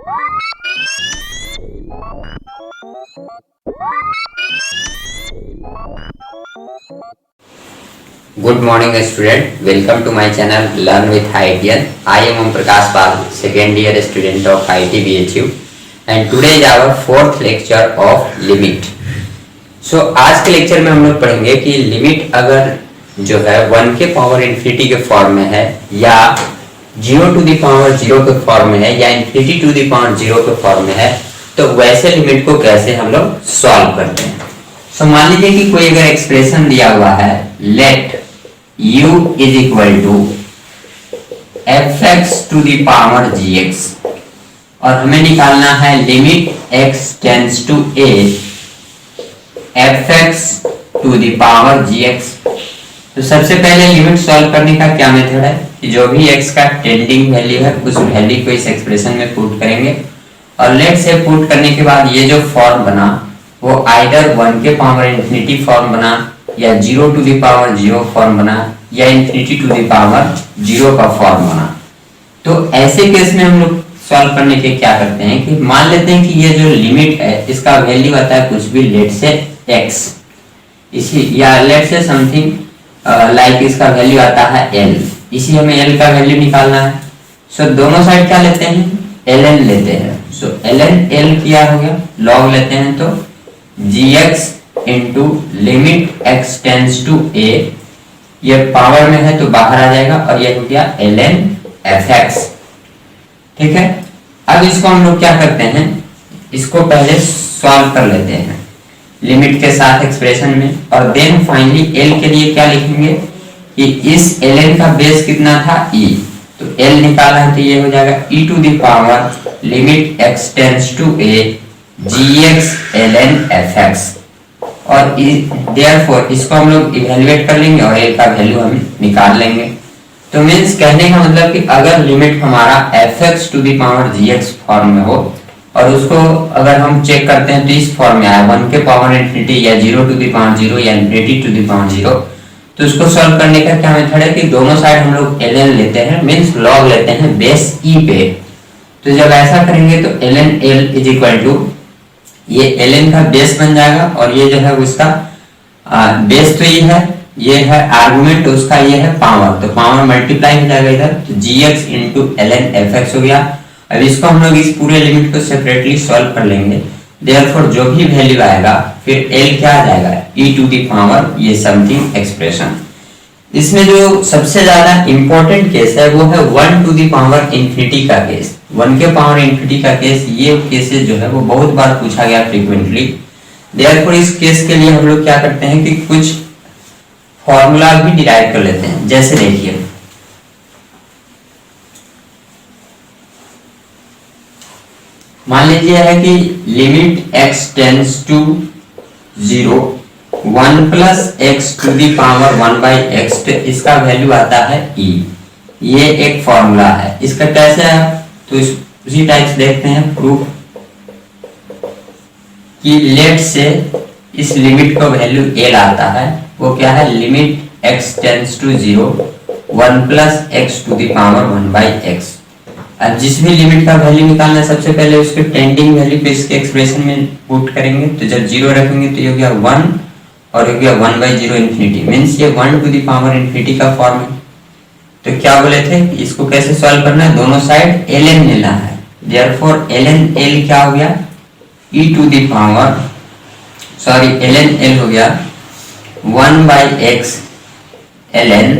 Good morning student, welcome to my channel Learn with IITian. I am Om Prakash Pal, second year student of IIT BHU and today is our fourth lecture of limit. So आज के lecture में हम लोग पढ़ेंगे कि limit अगर जो है 1 के पावर इन्फिनिटी के फॉर्म में है या 0 टू द पावर 0 के फॉर्म में है या इन्फिनिटी टू द पावर 0 के फॉर्म में है तो वैसे लिमिट को कैसे हम लोग सॉल्व करते हैं। तो मान लीजिए कि कोई अगर एक्सप्रेशन दिया हुआ है late u is equal to fx to the power gx और हमें निकालना है limit x tends to a fx to the power gx। तो सबसे पहले लिमिट सॉल्व करने का क्या मेथड है कि जो भी x का टेंडिंग वैल्यू है उस वैल्यू को इस एक्सप्रेशन में पुट करेंगे और लेट से पुट करने के बाद ये जो फॉर्म बना वो आइदर 1 के पावर इन्फिनिटी फॉर्म बना या 0 टू द पावर 0 फॉर्म बना या इन्फिनिटी टू द पावर 0 का फॉर्म बना। तो ऐसे केस में हम लोग सॉल्व करने के क्या करते हैं कि मान लेते हैं कि ये जो लिमिट है इसका वैल्यू आता है कुछ भी लेट से x इसी या लेट से समथिंग लाइक इसका वैल्यू आता है l, इसी हमें l का वैल्यू निकालना है। सो दोनों साइड क्या लेते हैं ln लेते हैं। सो ln l क्या हो गया log लेते हैं तो gx into limit x tends to a, ये पावर में है तो बाहर आ जाएगा और ये हो गया ln fx। ठीक है, अब इसको हम लोग क्या करते हैं इसको पहले सॉल्व कर लेते हैं लिमिट के साथ एक्सप्रेशन में और देन फाइनली l के लिए क्या लिखेंगे कि इस ln का बेस कितना था e, तो l निकाला है तो ये हो जाएगा e to the power limit x tends to a gx ln fx और देयरफॉर इसको हम लोग इवैल्यूएट कर लेंगे और l का वैल्यू हम निकाल लेंगे। तो मींस कहने का मतलब कि अगर लिमिट हमारा fx to the power gx form में हो और उसको अगर हम चेक करते हैं तो इस फॉर्म में आया 1 के पावर इन्फिनिटी या 0 टू द पावर 0 या इन्फिनिटी टू द पावर 0, तो उसको सॉल्व करने का क्या मेथड है कि दोनों साइड हम लोग ln लेते हैं मींस log लेते हैं बेस e पे। तो जब ऐसा करेंगे तो ln l is equal to ये ln का बेस बन जाएगा और ये जो है उसका बेस तो ये है आर्गुमेंट तो उसका ये है पावर, तो पावर मल्टीप्लाई हो जाएगा इधर तो gx into ln fx हो गया। अब इसको हम लोग इस पूरे लिमिट को सेपरेटली सॉल्व कर लेंगे, देयरफॉर जो भी वैल्यू आएगा फिर l क्या आ जाएगा e टू द पावर ये समथिंग एक्सप्रेशन। इसमें जो सबसे ज्यादा इंपॉर्टेंट केस है वो है 1 टू द पावर इन्फिनिटी का केस। 1 के पावर इन्फिनिटी का केस ये केसेस जो है वो बहुत बार पूछा गया फ्रीक्वेंटली, देयरफॉर इस केस के लिए हम लोग क्या करते हैं कि कुछ फॉर्मूला भी डिराइव कर लेते हैं। जैसे देखिए मान लीजिए है कि limit x tends to 0 1 plus x to the power 1 by x, इसका वैल्यू आता है e, ये एक फॉर्मूला है। इसका कैसे है तो उसी टाइप से देखते हैं प्रूफ कि लेट से इस लिमिट का वैल्यू l आता है वो क्या है limit x tends to 0 1 plus x to the power 1 by x। अब जिस भी लिमिट का वैल्यू निकालना है सबसे पहले उसके टेंडिंग वैल्यू को इसके एक्सप्रेशन में पुट करेंगे, तो जब 0 रखेंगे तो ये हो गया 1 और हो गया 1 बाई 0 इन्फिनिटी मींस ये 1 टू द पावर इन्फिनिटी का फॉर्म है। तो क्या बोले थे इसको कैसे सॉल्व करना है, दोनों साइड ln लेना है, देयरफॉर ln l क्या हो गया e to the power ln l हो गया 1 by x ln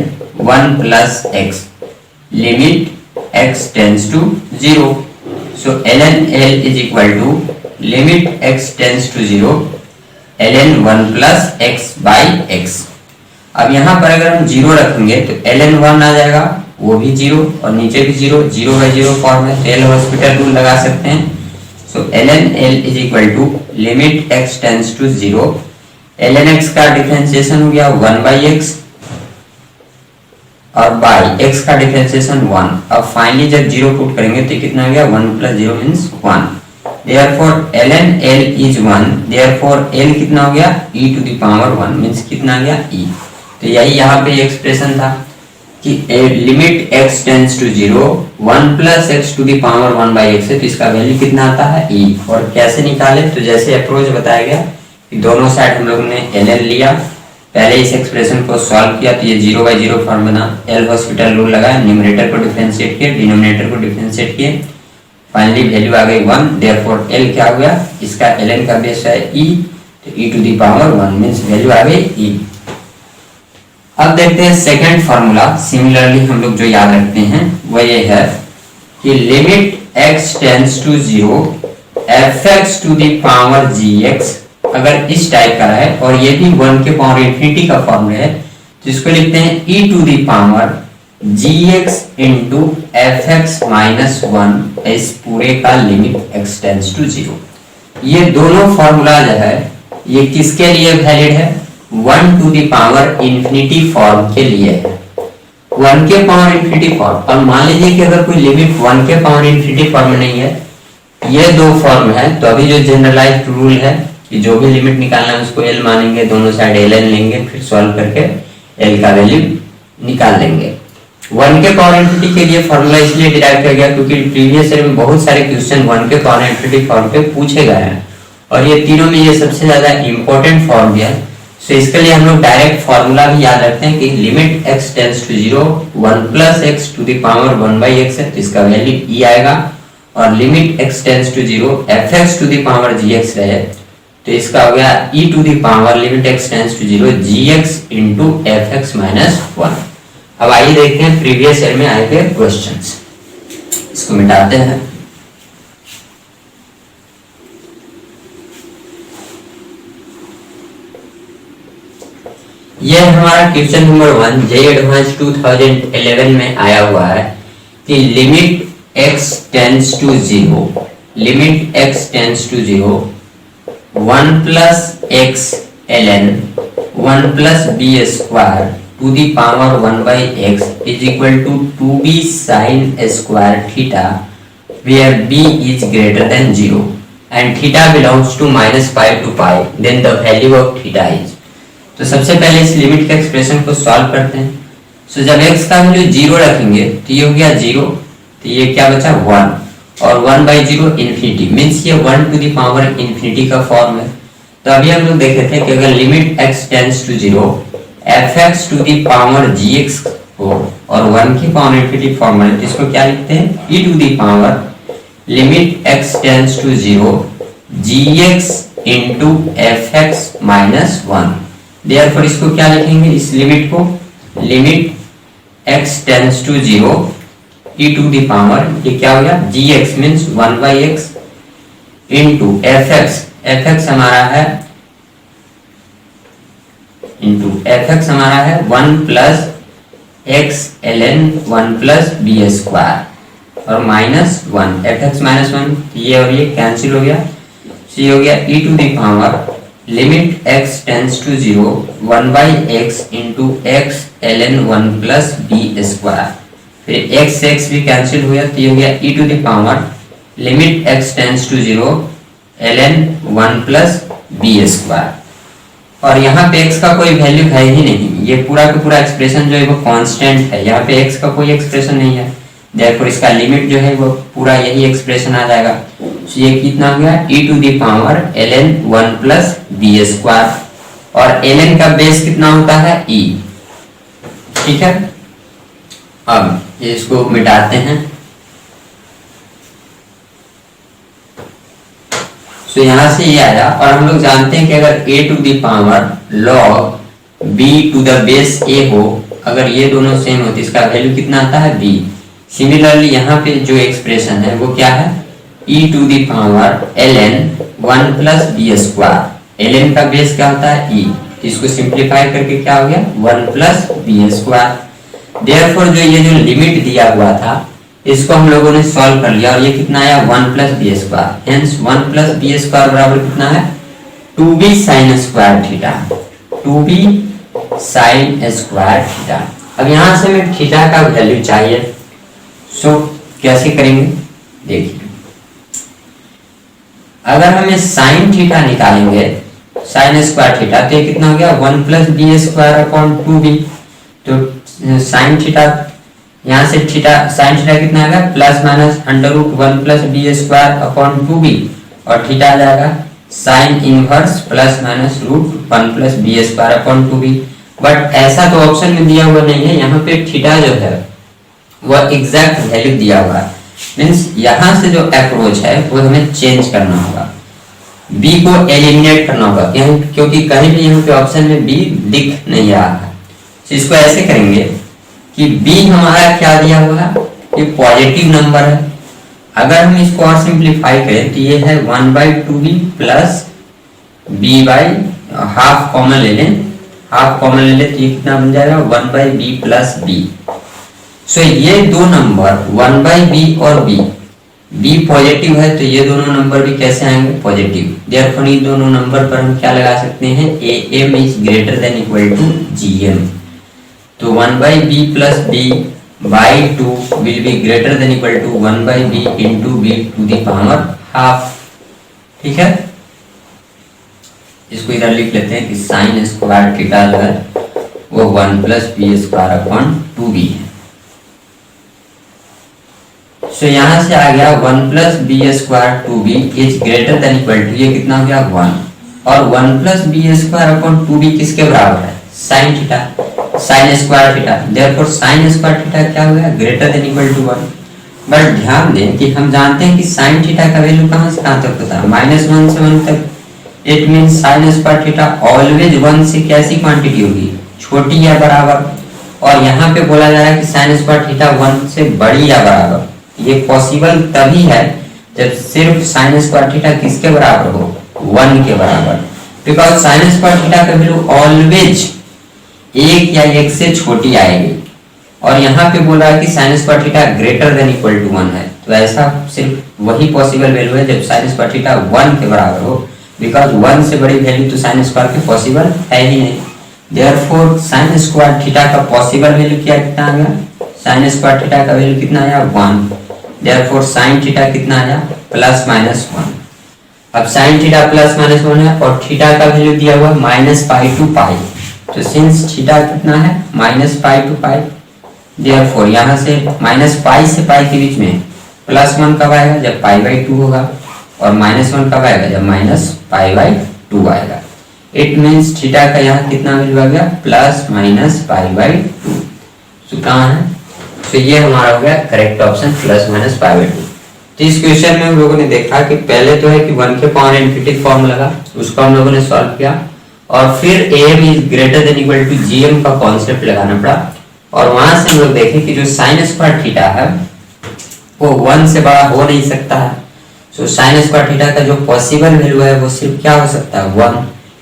1 plus x limit x tends to 0। So ln l is equal to limit x tends to 0 ln 1 plus x by x। अब यहाँ पर अगर हम 0 रखेंगे तो ln 1 आ जाएगा वो भी 0 और नीचे भी 0 बाई 0 फॉर्म है तो एल हॉस्पिटल रूल लगा सकते हैं। So ln l is equal to limit x tends to 0 ln x का डिफरेंशिएशन हो गया 1 बाई x और बाई x का डिफरेंशिएशन 1। अब फाइनली जब 0 पुट करेंगे तो कितना आ गया 1 plus 0 means 1, therefore ln l is 1, therefore l कितना हो गया e to the power 1 means कितना आ गया e। तो यही यहाँ पे एक्सप्रेशन था कि limit x tends to 0 1 plus x to the power 1 by x है, तो इसका वैल्यू कितना आता है e। और कैसे निकाले, तो जैसे अप्रोच बताया गया कि दोनों साइड हम लोगों ने ln लिया, पहले इस एक्सप्रेशन को सॉल्व किया तो ये 0 बाई 0 फॉर्म बना, एल हॉस्पिटल रूल लगाया, न्यूमरेटर को डिफरेंशिएट किया, डिनोमिनेटर को डिफरेंशिएट किए, फाइनली वैल्यू आ गई 1। देयरफॉर l क्या हो गया, इसका ln का बेस है e, तो e to the power 1 means value आ गई e। अब देखते हैं सेकंड फार्मूला। सिमिलरली हम लोग जो याद रखते हैं वो ये है कि limit x tends to 0 fx to the power gx, अगर इस टाइप का है और ये भी 1 के पावर इंफिनिटी का फॉर्मूला है, तो इसको लिखते हैं e to the power gx into fx minus 1, इस पूरे का लिमिट x टेंड्स टू 0। ये दोनों फॉर्मूला जो है ये किसके लिए वैलिड है, 1 to the power infinity form के लिए है, 1 के पावर इंफिनिटी फॉर्म। और मान लीजिए कि अगर कोई लिमिट 1 के पावर इंफिनिटी फॉर्म में नहीं है, ये दो फॉर्म है, तो अभी जो जनरलाइज्ड रूल है कि जो भी लिमिट निकालना है उसको l मानेंगे, दोनों साइड ln लेंगे, फिर सॉल्व करके l का वैल्यू निकाल लेंगे। 1 के पावर इंफिनिटी के लिए फॉर्मूला इसलिए डिराइव किया गया क्योंकि प्रीवियस ईयर में बहुत सारे क्वेश्चन 1 के पावर इंफिनिटी फॉर्म पे पूछे गए हैं और ये तीनों में ये सबसे ज्यादा इंपॉर्टेंट फॉर्म है। तो इसके लिए हम लोग डायरेक्ट फॉर्मूला भी याद रखते हैं कि limit x tends to 0 1 plus x to the power 1 by x है, तो इसका वैल्यू e आएगा। और limit x tends to 0 fx to the power gx रहे, तो इसका हो गया e to the power limit x tends to 0 gx into fx minus 1। अब आइए देखते हैं प्रीवियस ईयर में आए थे क्वेश्चंस, इसको मिटाते हैं। यह हमारा क्वेश्चन नंबर 1 जे एडवांस 2011 में आया हुआ है कि limit x tends to 0, limit x tends to 0 1 plus x ln 1 plus b square to the power 1 by x is equal to 2b sin square theta where b is greater than 0 and theta belongs to -π to π, then the value of theta is. तो सबसे पहले इस limit के expression को solve करते हैं। सो जब x का वैल्यू 0 रखेंगे तो ये हो गया 0, तो ये क्या बचा 1, और 1 बाई 0 इन्फिनिटी मींस ये 1 टू द पावर इन्फिनिटी का फॉर्म है। तो अभी हम लोग देखे थे कि अगर limit x tends to 0 fx to the power gx हो और 1 की पावर इन्फिनिटी फॉर्म है, तो इसको क्या लिखते हैं e to the power limit x tends to 0 gx into fx minus 1। Therefore इसको क्या लिखेंगे, इस लिमिट को limit x tends to 0 e to the power, ये क्या हो गया gx means 1 by x into fx, fx हमारा है इंटू fx हमारा है 1 plus x ln 1 plus b square और माइनस 1, fx माइनस 1, ये और ये कैंसिल हो गया, so ये हो गया e to the power limit x tends to 0 1 by x into x ln 1 plus b square, फिर x x भी कैंसिल हो गया, तो ये हो गया e to the power limit x tends to 0 ln 1 plus b square. और यहाँ पे x का कोई वैल्यू है ही नहीं, ये पूरा का पूरा एक्सप्रेशन जो है वो कांस्टेंट है, यहाँ पे x का कोई एक्सप्रेशन नहीं है, देयरफॉर इसका लिमिट जो है वो पूरा यही एक्सप्रेशन आ जाएगा। तो ये कितना हो गया e to the power ln 1 plus b square, और ln का बेस कितना होता है e, ठीक है। अब ये इसको मिटाते हैं। तो यहां से ये आया, और हम लोग जानते हैं कि अगर a to the power log b to the base a हो, अगर ये दोनों सेम हो तो इसका वैल्यू कितना आता है b। सिमिलरली यहाँ पे जो एक्सप्रेशन है वो क्या है e to the power ln 1 plus b square, ln का बेस क्या होता है e, इसको सिंप्लीफाई करके क्या हो गया 1 प्लस बी स्क्वायर। देयरफॉर जो ये जो लिमिट दिया हुआ था इसको हम लोगों ने सॉल्व कर लिया और ये कितना आया 1 plus b square, hence 1 plus b square बराबर कितना है 2b sin square theta, 2b sin square theta. अब यहाँ से हमें थीटा का वैल्यू चाहिए, सो कैसे करेंगे देखिए। अगर हमें साइन थीटा निकालेंगे, साइन स्क्वायर थीटा, तो ये कितना हो गया 1 plus b square upon 2b, तो साइन थीटा यहाँ से थीटा साइन थीटा कितना आएगा plus minus under root 1 plus b square upon 2b, और थीटा आ जाएगा sine inverse plus minus root 1 plus b square upon 2b। But ऐसा तो ऑप्शन में दिया हुआ नहीं है, यहाँ पे थीटा जो है वह एग्जैक्ट वैल्यू दिया हुआ है, मीन्स यहाँ से जो अप्रोच है वो हमें चेंज करना होगा, b को एलिमिनेट करना होगा, क्योंकि कहीं भी यहाँ पे ऑप्शन में b दिख नहीं रहा है। तो इसको ऐसे करेंगे कि b हमारा क्या दिया हुआ है, ये पॉजिटिव नंबर है। अगर हम इसको और सिंप्लीफाई करें तो ये है 1/2b plus b by half common ले लें, हाफ कॉमन ले लें तो ये कितना बन जाएगा 1/b प्लस b। सो ये दो नंबर 1/b और b पॉजिटिव है तो ये दोनों नंबर भी कैसे आएंगे पॉजिटिव। देयरफॉर इन दोनों नंबर पर हम क्या लगा सकते हैं am is greater than equal to gm। तो 1/b plus b by 2 will be greater than equal to 1/b into b to the power half. ठीक है, इसको इधर लिख लेते हैं कि साइन स्क्वायर थीटा जो है वो 1 plus b square upon 2b है। सो यहाँ से आ गया 1 plus b square 2b is greater than equal to, ये कितना हो गया 1, और 1 plus b square upon 2b किसके बराबर है sine theta, sine square theta. Therefore sine square theta क्या हो गया ग्रेटर देन इक्वल टू 1। बट ध्यान दें कि हम जानते हैं कि साइन थीटा का वैल्यू कहां से कहां तक होता है -1 से 1 तक। It means sign square theta always 1 से कैसी क्वांटिटी होगी छोटी या बराबर, और यहाँ पे बोला जा रहा है कि साइन स्क्वायर थीटा 1 से बड़ी या बराबर। ये पॉसिबल तभी है जब सिर्फ साइन स्क्वायर थीटा किसके बराबर हो 1 के बराबर, बिकॉज साइन स्क्वायर थीटा का वैल्यू ऑलवेज 1 या 1 से छोटी आएगी, और यहाँ पे बोला है कि sine square theta greater than equal to 1 है। तो ऐसा सिर्फ वही पॉसिबल वैल्यू है जब साइन स्क्वायर थीटा 1 के बराबर हो, बिकॉज 1 से बड़ी वैल्यू तो साइन स्क्वायर की पॉसिबल है ही नहीं। देयरफॉर साइन स्क्वायर थीटा का पॉसिबल वैल्यू क्या कितना आ गया, साइन स्क्वायर थीटा का वैल्यू कितना आया 1। देयरफॉर साइन थीटा कितना आया +-1। अब साइन थीटा +-1 है और थीटा का वैल्यू दिया हुआ -π to π, तो सिंस थीटा कितना है -π to π, देयरफॉर यहाँ से -π से π के बीच में +1 कब आएगा जब π/2 होगा, और -1 कब आएगा जब -π/2 आएगा। इट मींस थीटा का यहाँ कितना वैल्यू आ गया +-π/2। तो कहाँ है, तो ये हमारा हो गया करेक्ट ऑप्शन +-π/2। तो इस क्वेश्चन में हम लोगों ने देखा कि पहले तो है कि 1 के पावर इनफिनिटी फॉर्म लगा, उसको हम लोगों ने सॉल्व किया, और फिर am is greater than equal to gm का कॉन्सेप्ट लगाना पड़ा, और वहां से हम लोग देखे कि जो साइन स्क्वायर थीटा है वो 1 से बड़ा हो नहीं सकता है। सो साइन स्क्वायर थीटा का जो पॉसिबल वैल्यू है वो सिर्फ क्या हो सकता है 1।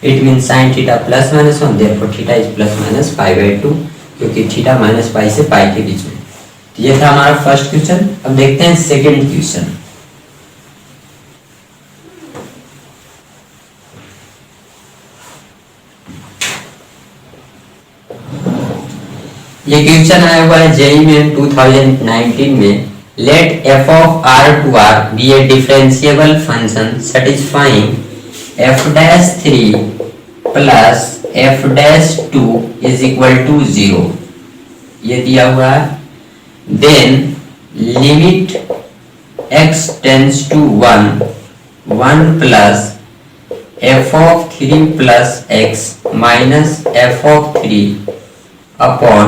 It means sine theta +-1, therefore theta is +-π/2, क्योंकि थीटा -π से π के बीच में। तो ये था हमारा फर्स्ट क्वेश्चन। अब देखते हैं सेकंड क्वेश्चन। ये क्वेश्चन आया हुआ है जेईई में 2019 में। Let f of r to r be a differentiable function satisfying f'3 plus f'2 is equal to 0, ये दिया हुआ है। Then limit x tends to 1 plus f of 3 plus x minus f of 3 upon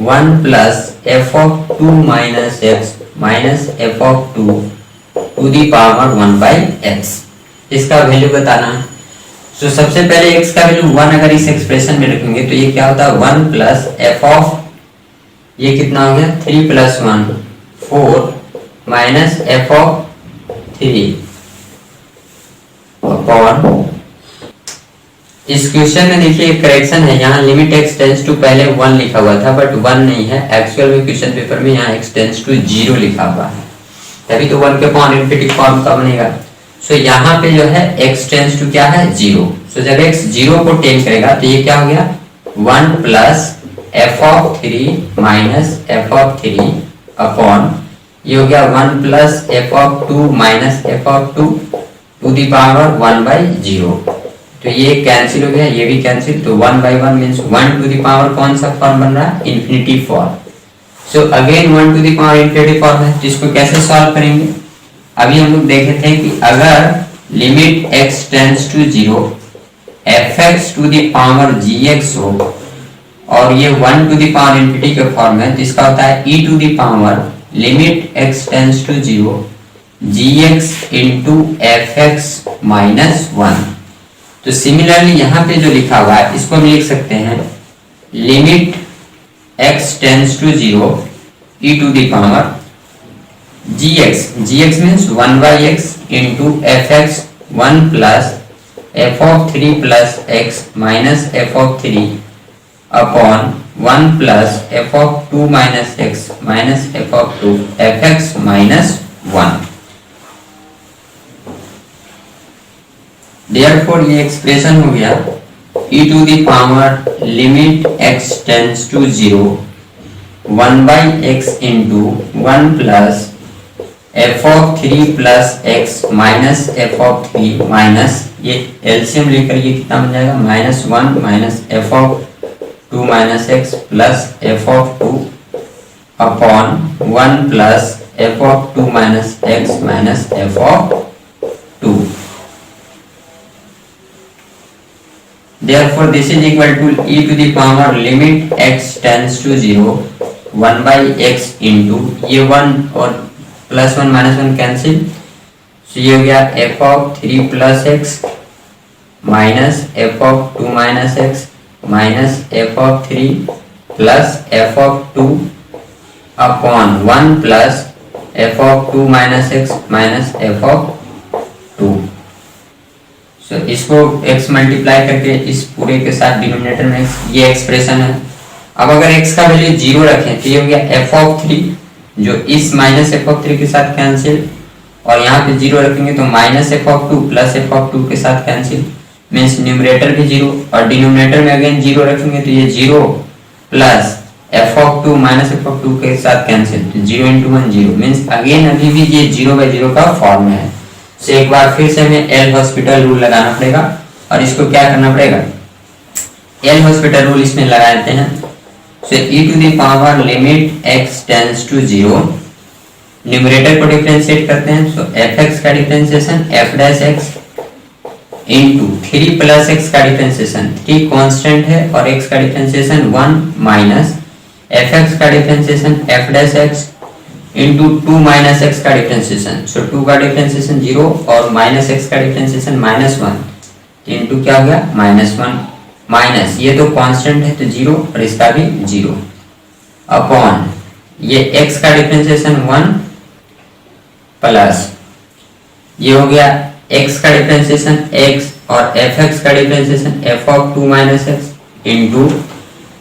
1 plus f of 2 minus x minus f of 2 to the power 1/x। इसका value बताना है। तो सबसे पहले x का वैल्यू 1 अगर इस एक्सप्रेशन में रखेंगे तो ये क्या होता है 1 प्लस f ऑफ, ये कितना हो गया 3 + 1 4 माइनस f ऑफ 3 अपॉन, इस क्वेश्चन में देखिए एक करेक्शन है, यहाँ लिमिट x टेंड्स टू पहले 1 लिखा हुआ था बट 1 नहीं है, एक्चुअल में क्वेश्चन पेपर में यहाँ x टेंड्स टू 0 लिखा हुआ है, तभी तो 1 के पावर इनफिनिटी फॉर्म का बनेगा। सो यहाँ पे जो है x टेंड्स टू क्या है 0। सो जब x 0 को टेंड करेगा तो ये क्या हो गया 1 plus f of 3 minus f of 3 upon, ये हो गया 1 plus f of 2 minus f of 2 to the power 1/0। तो ये कैंसिल हो गया, ये भी कैंसिल, तो 1/1 मींस 1 टू द पावर कौन सा फॉर्म बन रहा है infinity form. So again 1 to the power infinity form है, तो इसको कैसे सॉल्व करेंगे? अभी हम लोग देखे थे कि अगर limit x tends to 0 fx to the power gx हो और ये 1 टू द पावर इंफिनिटी के फॉर्म है, तो इसका होता है e to the power limit x tends to 0 gx into fx minus 1। तो सिमिलरली यहाँ पे जो लिखा हुआ है इसको हम लिख सकते हैं limit x tends to 0 e to the power gx means 1 by x into fx 1 plus f of 3 plus x minus f of 3 upon 1 plus f of 2 minus x minus f of 2 fx minus 1। Therefore ये expression हो गया e to the power limit x tends to 0 1 by x into 1 plus f of 3 plus x minus f of 3 minus ये LCM लेकर ये कितना बन जाएगा minus 1 minus f of 2 minus x plus f of 2 upon 1 plus f of 2 minus x minus f of 2। Therefore this is equal to e to the power limit x tends to 0 1 by x into ये 1 और plus 1 minus 1 cancel, तो ये हो गया f of 3 plus x minus f of 2 minus x minus f of 3 plus f of 2 upon 1 plus f of 2 minus x minus f of 2। So, इसको x multiply करके इस पूरे के साथ डिनोमिनेटर में ये एक्सप्रेशन है। अब अगर x का वैल्यू 0 रखें तो ये हो गया f of 3 जो इस माइनस f of 3 के साथ कैंसिल, और यहाँ पे 0 रखेंगे तो minus f of 2 plus f of 2 के साथ कैंसिल, मीन्स न्यूमरेटर भी 0 और डिनोमिनेटर में अगेन 0 रखेंगे तो ये 0 plus f of 2 minus f of 2 के साथ कैंसिल, तो 0 इंटू 1 0 मीन्स अगेन अभी भी ये 0/0 का फॉर्म है। तो एक बार फिर से हमें एल हॉस्पिटल रूल लगाना पड़ेगा और इसको क्या करना पड़ेगा एल हॉस्पिटल रूल इसमें लगा देते हैं। So e to the power limit x tends to 0 numerator को डिफरेंशिएट करते हैं, सो fx का differentiation f dash x into 3 plus x का डिफरेंशिएशन 3 कांस्टेंट है और x का डिफरेंशिएशन 1 माइनस fx का differentiation f dash x into 2 minus x का डिफरेंशिएशन, सो 2 का डिफरेंशिएशन 0 और माइनस एक्स का डिफरेंशिएशन माइनस 1 इंटू क्या हो गया माइनस 1 माइनस ये तो कांस्टेंट है तो 0 और इसका भी 0 अपॉन ये x का डिफरेंशिएशन 1 प्लस ये हो गया x का डिफरेंशिएशन x और fx का differentiation f of 2 minus x into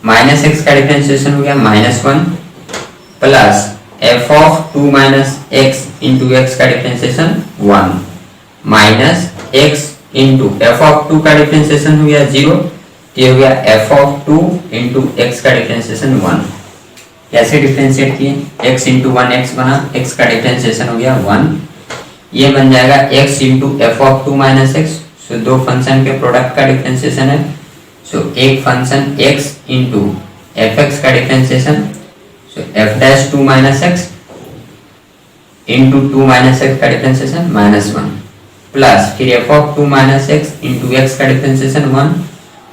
minus x का डिफरेंशिएशन हो गया minus 1 plus f of 2 minus x into x का differentiation 1 minus x into f of 2 का डिफरेंशिएशन हो गया 0, ये हो गया f of 2 इंटू x का डिफरेंशिएशन 1। कैसे डिफरेंशिएट किए x इंटू 1x बना, x का डिफरेंशिएशन हो गया 1, ये बन जाएगा x into f of 2 minus x, सो दो फंक्शन के प्रोडक्ट का डिफरेंशिएशन है, सो एक फंक्शन x इंटू fx का differentiation f dash 2 minus x into 2 minus x का डिफरेंशिएशन माइनस 1 प्लस फिर f of 2 minus x into x का differentiation 1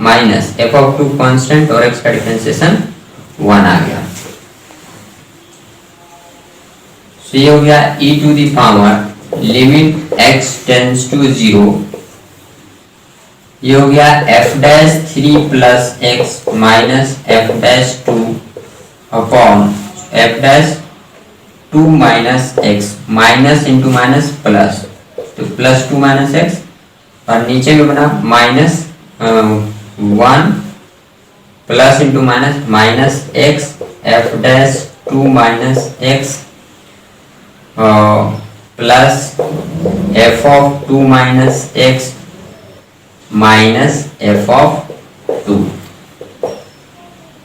minus f of 2 constant और x का डिफरेंशिएशन 1 आ गया। तो ये हो गया e to the power limit x tends to 0, ये हो गया f dash 3 plus x minus f dash 2 upon f dash 2 minus x minus into minus plus, तो प्लस 2 माइनस x और नीचे में बना minus 1 plus into minus minus x f dash 2 minus x plus f of 2 minus x minus f of 2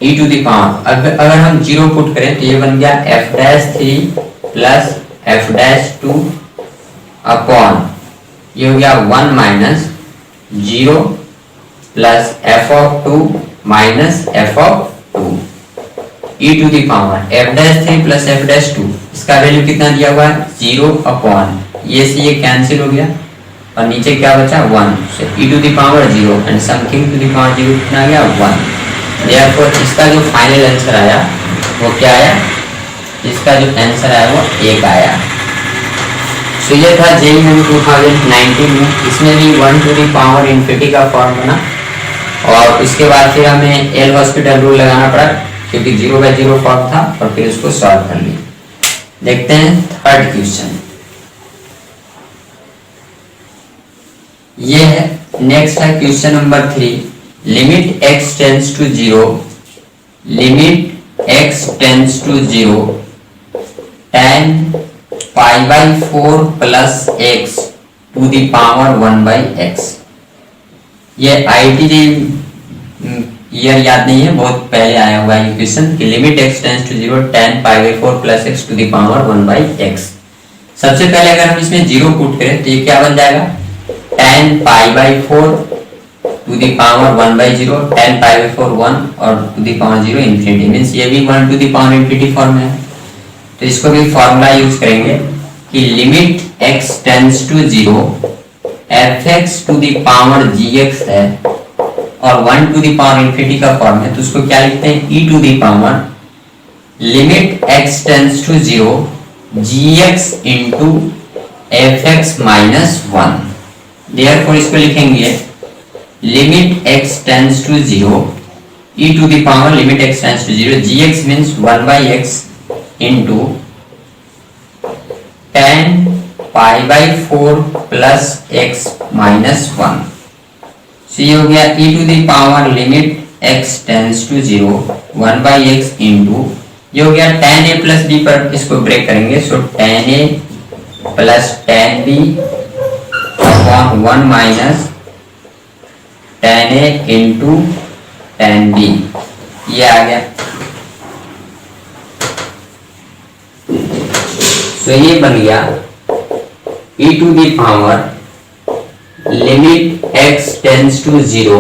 e to the power. अगर हम 0 put करें तो ये बन गया f dash 3 plus f dash 2 upon ये हो गया 1 minus 0 plus f of 2 minus f of 2। e to the power f'3 plus f'2, इसका वैल्यू कितना दिया हुआ है 0 अपॉन ये से ये कैंसिल हो गया और नीचे क्या बचा 1, so e to the power 0 and something to the power 0 कितना आ गया 1। देयरफॉर इसका जो फाइनल आंसर आया वो क्या आया, इसका जो आंसर आया वो 1 आया। सो ये था जेईई 2019 में, इसमें भी 1 टू दी पावर इन्फिनिटी का फॉर्म बना और उसके बाद फिर हमें एल हॉस्पिटल रूल लगाना पड़ा क्योंकि 0/0 फॉर्म था और फिर उसको सॉल्व कर लिया। देखते हैं थर्ड क्वेश्चन, ये है नेक्स्ट है question number 3। Limit x tends to 0, limit x tends to 0 tan π/4 plus x to the power 1/x। ये आईटी ईयर याद नहीं है, बहुत पहले आया हुआ है क्वेश्चन कि limit x tends to 0 tan π/4 plus x to the power 1/x। सबसे पहले अगर हम इसमें 0 पुट करें तो ये क्या बन जाएगा tan π/4 to the power 1/0, tan π/4 1 और to the power 0 infinity, means ये भी 1 to the power infinity form में है। तो इसको भी फॉर्मूला यूज करेंगे कि limit x tends to 0 fx to the power gx है और 1 टू दी पावर इंफिनिटी का फॉर्म है, तो उसको क्या लिखते हैं e to the power limit x tends to 0 gx into fx minus 1। Therefore इसको लिखेंगे limit x tends to 0 e to the power limit x tends to 0 gx means 1/x into tan π/4 plus x minus 1। So ये हो गया e to the power limit x tends to 0 1/x into ये हो गया tan a plus b, पर इसको break करेंगे, सो tan a plus tan b upon 1 minus tan a into tan b, ये आ गया। तो ये बन गया e to the power limit x tends to 0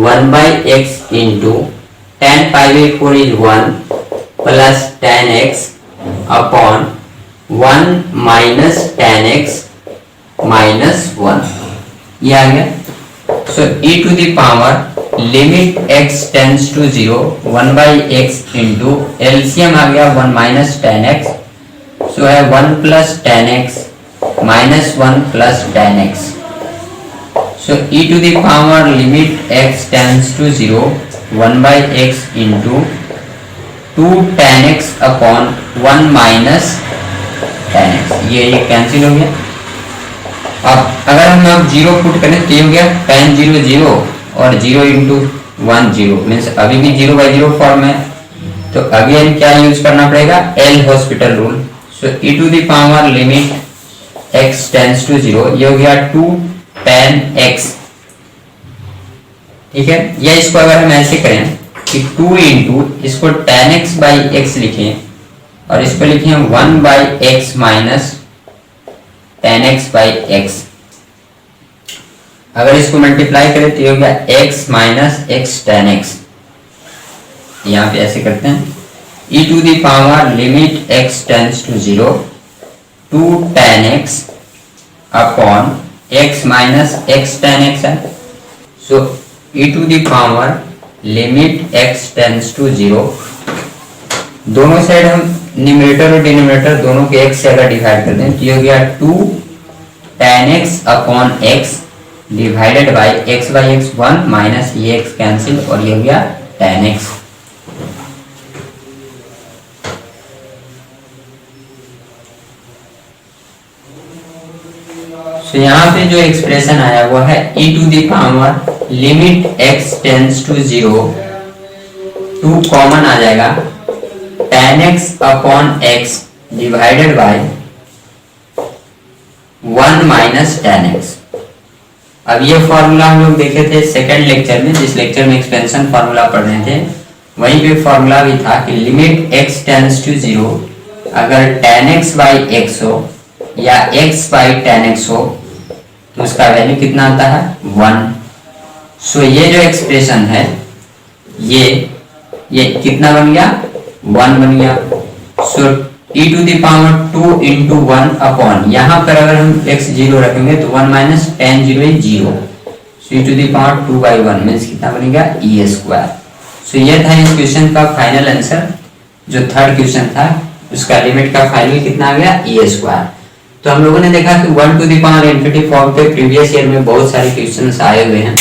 1/x into tan π/4 is 1 plus tan x upon 1 minus tan x minus 1, ये आ गया। So e to the power limit x tends to 0 1/x into LCM आ गया 1 minus tan x, so है 1 plus tan x minus 1 plus tan x। So e to the power limit x tends to 0 1/x into 2 tan x upon 1 minus tan x, ये cancel हो गया। अब अगर हम अब 0 पुट करें तो ये हो गया tan 0 0 और 0 इंटू 1 0, मीन्स अभी भी 0/0 फॉर्म है, तो अगेन क्या यूज करना पड़ेगा L hospital rule. So e to the power limit x tends to 0, ये हो गया 2 tan x, ठीक है। या इसको अगर हम ऐसे करें कि 2 इंटू इसको tan x बाई x लिखें और इसको लिखें 1/x minus tan x by x। अगर इसको मल्टीप्लाई करें तो ये हो गया x minus x tan x। यहाँ पे ऐसे करते हैं e to the power limit x tends to 0 2 tan x upon x minus x tan x है। So e to the power limit x tends to 0, दोनों साइड हम numerator और denominator दोनों के x से अगर डिवाइड कर दें तो ये हो गया 2 tan x upon x divided bye x/x 1 minus ये x कैंसिल और ये हो गया tan x। तो यहाँ पे जो एक्सप्रेशन आया वो है e to the power limit x tends to 0, 2 common आ जाएगा tan x upon x divided by 1 minus tan x। अब ये फॉर्मूला हम लोग देखे थे सेकंड लेक्चर में, जिस लेक्चर में एक्सपेंशन फॉर्मूला पढ़ रहे थे वहीं पे फॉर्मूला भी था कि लिमिट x टेंड्स टू 0 अगर tan x बाई x हो या x बाई tan x हो तो उसका वैल्यू कितना आता है 1। सो ये जो एक्सप्रेशन है ये ये कितना बन गया 1 बन गया। So e to the power 2 into 1 upon, यहाँ पर अगर हम x 0 रखेंगे तो 1 minus tan 0 is 0, so e to the power 2 by 1 means कितना बनेगा e स्क्वायर। सो ये था इस क्वेश्चन का फाइनल आंसर, जो थर्ड क्वेश्चन था उसका लिमिट का फाइनल कितना आ गया e स्क्वायर। तो हम लोगों ने देखा कि 1 to the power infinity form पे प्रीवियस ईयर में बहुत सारे क्वेश्चंस आए हुए हैं,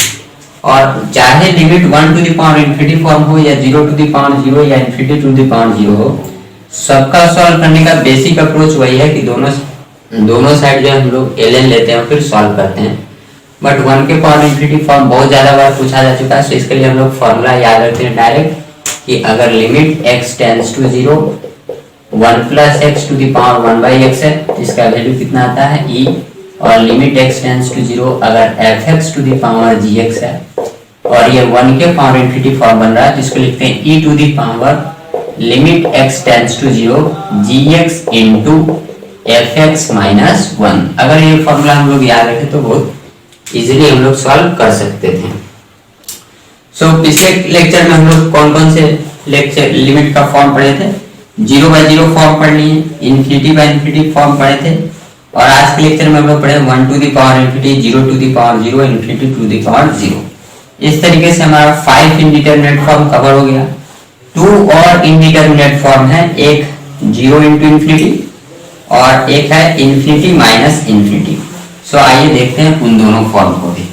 और चाहे limit 1 to the power infinity form हो या 0 टू द पावर 0 या इनफिनिटी टू द पावर 0 हो, सबका सॉल्व करने का बेसिक अप्रोच वही है कि दोनों साइड जो हम लोग ln लेते हैं और फिर सॉल्व करते हैं। बट 1 के पावर इनफिनिटी फॉर्म बहुत ज्यादा बार पूछा जा चुका है, तो इसके लिए हम लोग फॉर्मूला याद रखते हैं डायरेक्ट कि अगर limit x tends to 0 1 plus x to the power 1 by x है, इसका वैल्यू कितना आता है e, और लिमिट x टेंड्स टू 0 अगर fx to the power gx है और ये 1 के पावर इनफिनिटी फॉर्म बन रहा है, तो इसको लिखते हैं e to the power limit x tends to 0 gx into fx minus 1। अगर ये फॉर्मूला हम लोग याद रखें तो बहुत इजीली हम लोग सॉल्व कर सकते थे। सो पिछले लेक्चर में हम लोग कौन कौन से लेक्चर लिमिट का फॉर्म पढ़े थे, 0 बाय 0 फॉर्म पढ़ लिए, इनफिनिटी बाय इनफिनिटी फॉर्म पढ़े थे, और आज के लेक्चर में हम लोग पढ़े 1 to the power infinity, 0 to the power 0, infinity to the power 0। इस तरीके से हमारा 5 इंडिटरमिनेट फॉर्म कवर हो गया। 2 और इंडिटरमिनेट फॉर्म है, एक 0 इंटू इनफिनिटी और एक है इनफिनिटी माइनस इनफिनिटी। सो आइए देखते हैं उन दोनों फॉर्म को भी।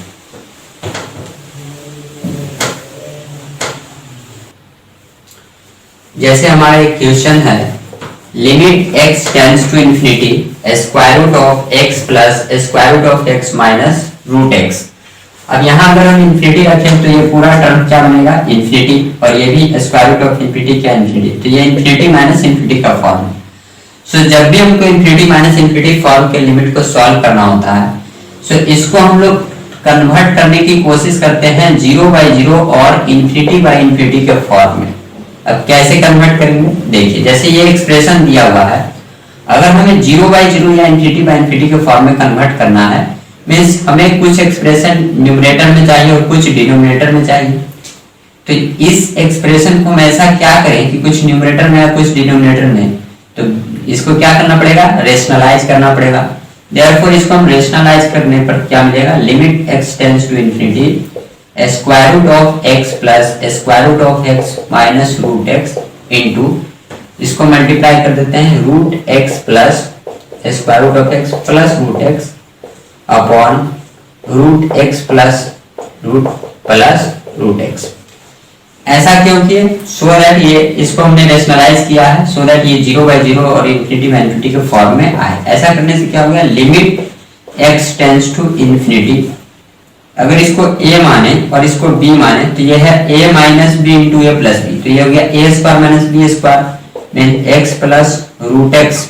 जैसे हमारा एक क्वेश्चन है, limit x tends to infinity square root of x plus square root of x minus root x। अब यहाँ अगर हम इनफिनिटी रखें तो ये पूरा टर्म क्या बनेगा इनफिनिटी, और ये भी स्क्वायर रूट ऑफ इनफिनिटी क्या इनफिनिटी, तो ये इनफिनिटी माइनस इनफिनिटी का फॉर्म है। सो जब भी हमको इनफिनिटी माइनस इनफिनिटी फॉर्म के लिमिट को सॉल्व करना होता है, सो इसको हम लोग कन्वर्ट करने की कोशिश करते हैं 0 बाई 0 और इनफिनिटी बाई इनफिनिटी के फॉर्म में। अब कैसे कन्वर्ट करेंगे, देखिए जैसे ये एक्सप्रेशन दिया हुआ है, अगर हमें 0 बाई 0 या इनफिनिटी बाई इनफिनिटी के फॉर्म में कन्वर्ट करना है, मीन्स हमें कुछ एक्सप्रेशन न्यूमरेटर में चाहिए और कुछ डिनोमिनेटर में चाहिए। तो इस एक्सप्रेशन को हम ऐसा क्या करें कि कुछ न्यूमरेटर में या कुछ डिनोमिनेटर में, तो इसको क्या करना पड़ेगा रेशनलाइज करना पड़ेगा। देयरफॉर इसको हम रेशनलाइज करने पर क्या मिलेगा, limit x tends to infinity square root of x plus square root of x minus root x into, इसको मल्टीप्लाई कर देते हैं root x plus square root of x plus root x upon root x plus root x। ऐसा क्यों किए, so that ये इसको हमने रेशनलाइज किया है, सो दैट ये 0 बाई 0 और इनफिनिटी बाई इनफिनिटी के फॉर्म में आए। ऐसा करने से क्या हो गया, limit x tends to infinity, अगर इसको a माने और इसको b माने तो ये है a minus b into a plus b, तो ये हो गया a square minus b square mean x plus root x,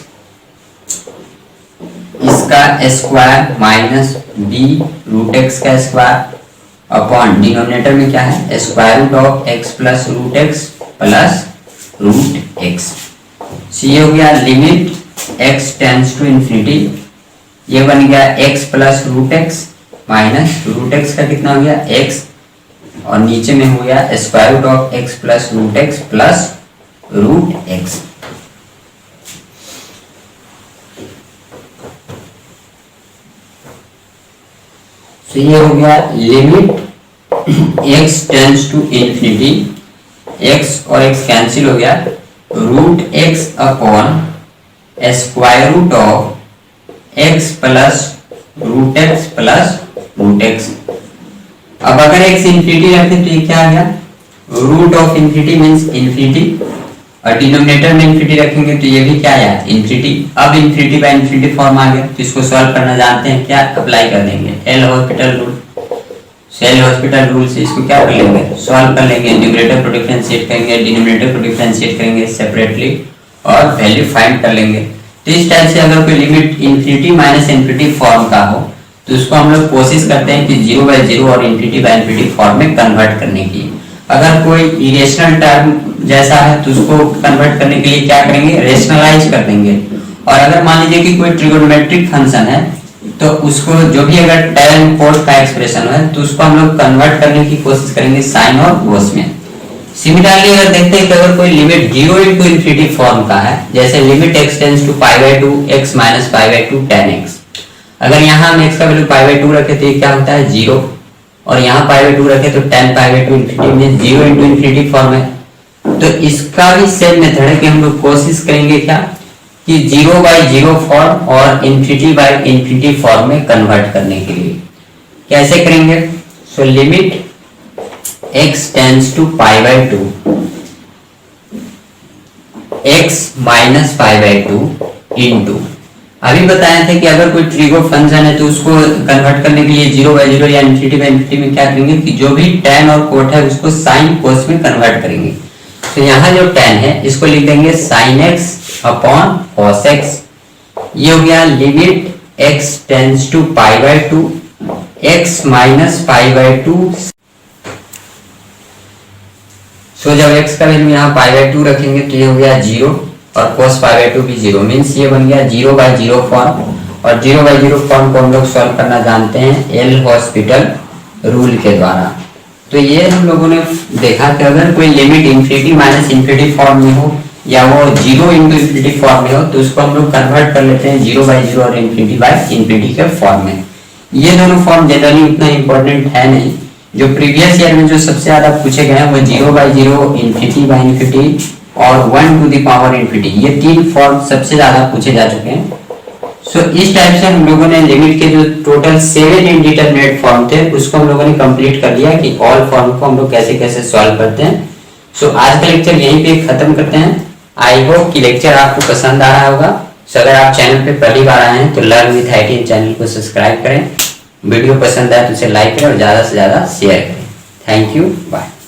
इसका square minus b root x का स्क्वायर अपॉन डिनोमिनेटर में क्या है square root of x plus root x plus root x। ये हो गया limit x tends to infinity, ये बन गया x plus root x minus root x का कितना हो गया x, और नीचे में हो गया square root of x plus root x plus root x। तो ये हो गया limit x tends to infinity, x और x कैंसिल हो गया, root x upon square root of x plus root x plus root x। अब अगर x infinity रखें तो ये क्या आ गया root of infinity means infinity, और डिनोमिनेटर में इनफिनिटी रखेंगे तो ये भी क्या आया इनफिनिटी। अब इनफिनिटी बाय इनफिनिटी फॉर्म आ गया, तो इसको सॉल्व करना जानते हैं, क्या अप्लाई कर देंगे L hospital rule. L hospital rule से इसको क्या कर लेंगे सॉल्व कर लेंगे, न्यूमरेटर को डिफरेंशिएट करेंगे, डिनोमिनेटर को डिफरेंशिएट करेंगे सेपरेटली और वैल्यू फाइंड कर लेंगे। तो इस टाइप से अगर कोई limit infinity minus infinity form का हो तो उसको हम लोग कोशिश करते हैं कि 0 बाई 0 और इनफिनिटी बाई इनफिनिटी फॉर्म में कन्वर्ट करने की। अगर कोई इरेशनल टर्म जैसा है तो उसको कन्वर्ट करने के लिए क्या करेंगे रेशनलाइज कर देंगे। और अगर मान लीजिए कि कोई ट्रिगोनोमेट्रिक फंक्शन है तो उसको जो भी अगर tan cos का एक्सप्रेशन है तो उसको हम लोग कन्वर्ट करने की कोशिश करेंगे साइन और कोस में। सिमिलरली अगर देखते हैं कि अगर कोई लिमिट 0 इंटू इन्फिनिटी फॉर्म का है, जैसे limit x tends to pi by two x minus pi by two tan x, अगर यहाँ हम x का वैल्यू पाई बाई टू रखे तो ये क्या होता है 0, और यहाँ पाई बाई टू रखे तो tan pi by to infinity में 0 इंटू इन्फिनिटी फॉर्म है। तो इसका भी सेम मेथड है कि हम लोग कोशिश करेंगे क्या कि 0 बाई 0 फॉर्म और इन्फिनिटी बाई इन्फिनिटी फॉर्म में कन्वर्ट करने के लिए कैसे करेंगे। So limit x tends to pi by two x minus pi by two into, अभी बताए थे कि अगर कोई ट्रिगो फंक्शन है तो उसको कन्वर्ट करने के लिए 0 बाई 0 या इन्फिनिटी बाई इन्फिनिटी में क्या करेंगे कि जो भी tan और कोट है उसको साइन कोस में कन्वर्ट करेंगे। तो यहाँ जो tan है इसको लिख देंगे sin x upon cos x, ये हो गया limit x tends to pi by two x minus pi by two. So जब x का वैल्यू यहाँ पाई बाई टू रखेंगे तो ये हो गया 0 और cos पाई बाई टू भी 0, मीन्स ये बन गया 0 बाई 0 फॉर्म, और 0 बाई 0 फॉर्म को हम लोग सॉल्व करना जानते हैं एल हॉस्पिटल रूल के द्वारा। तो ये हम लोगों ने देखा कि अगर कोई limit infinity minus infinity form में हो या वो 0 इंटू इन्फिनिटी फॉर्म में हो तो उसको हम लोग कन्वर्ट कर लेते हैं 0 बाई 0 और इन्फिनिटी बाई इन्फिनिटी के फॉर्म में। ये दोनों फॉर्म जनरली उतना इंपॉर्टेंट है नहीं, जो प्रीवियस ईयर में जो सबसे ज्यादा पूछे गए हैं वो 0 बाई 0, इन्फिनिटी बाई इन्फिनिटी और 1 टू द पावर इन्फिनिटी, ये तीन फॉर्म सबसे ज्यादा पूछे जा चुके हैं। सो इस टाइप से हम लोगों ने लिमिट के जो टोटल 7 इंडिटरमिनेट फॉर्म थे उसको हम लोगों ने कंप्लीट कर लिया कि ऑल फॉर्म को हम लोग कैसे कैसे सॉल्व करते हैं। सो आज का लेक्चर यहीं पे खत्म करते हैं। आई होप कि लेक्चर आपको पसंद आ रहा होगा। सो अगर आप चैनल पे पहली बार आए हैं तो लर्न विद IT चैनल को सब्सक्राइब करें, वीडियो पसंद आए तो उसे लाइक करें और ज्यादा से ज्यादा शेयर करें। Thank you, bye.